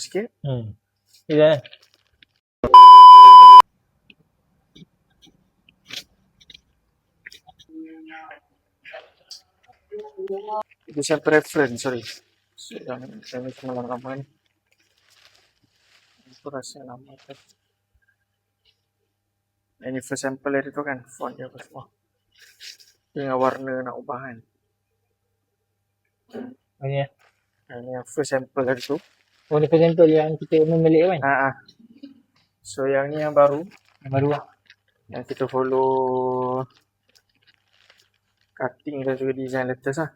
sikit. Ya. Itu sample reference, sorry. Yang saya cuma lama-lama ni. Aku rasa lama kan. Ini first sample dia tu kan, font dia apa semua. Dengan warna nak ubah kan. Ini. Ini yang first sample dia tu. Oh, ni presenter yang kita membeli kan? So yang ni yang baru. Yang baru lah. Yang kita follow cutting dan juga design letters lah.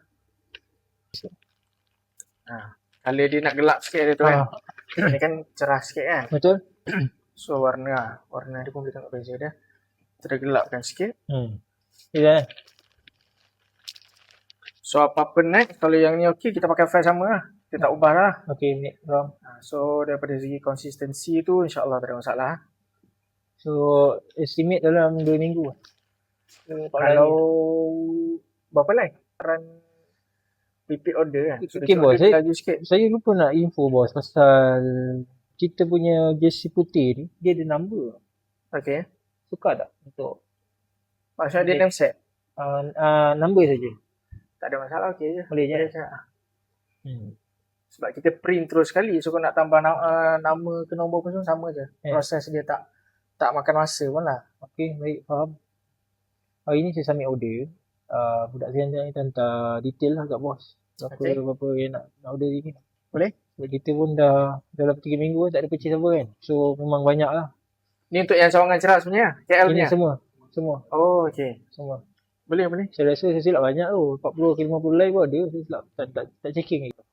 Color dia nak gelap sikit dia tu kan. Ni kan cerah sikit kan. Betul. So warna dia pun boleh tengok beza dia. Kita dah gelapkan sikit. Ya. So apa-apa next, kalau yang ni okey kita pakai file sama lah. Kita tak ubah lah. Okey, ni faham. So daripada segi konsistensi tu insyaAllah tak ada masalah. So estimate dalam 2 minggu. Kalau berapa lah? Repeat order kan. So Okay, bos, laju sikit. saya lupa nak info bos pasal kita punya jersey putih ni, dia ada number. Okay. Suka tak untuk Maksudnya dia name set? number saja. Tak ada masalah, okey je. Boleh je. Sebab kita print terus sekali, so kau nak tambah nama ke nombor pun sama je. Proses dia tak makan masa pun lah. Okey, baik, faham. Hari ni saya submit order. Budak saya ni hantar detail lah kat bos. Berapa yang nak order ni. Boleh? Sebab kita pun dah dalam 3 minggu tak ada purchase apa kan. So memang banyak lah. Ni untuk yang Sawangan Cerah sebenarnya? KL ini punya? Semua. Oh, okey. Semua. Boleh. Saya rasa saya silap banyak tu. 40 ke 50 live pun ada. Saya silap. Tak checking lagi.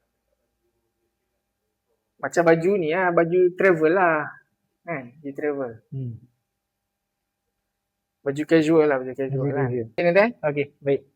Macam baju ni lah. Baju travel lah. Kan? Baju travel. Baju casual lah. Baju casual kan. Okey, baik.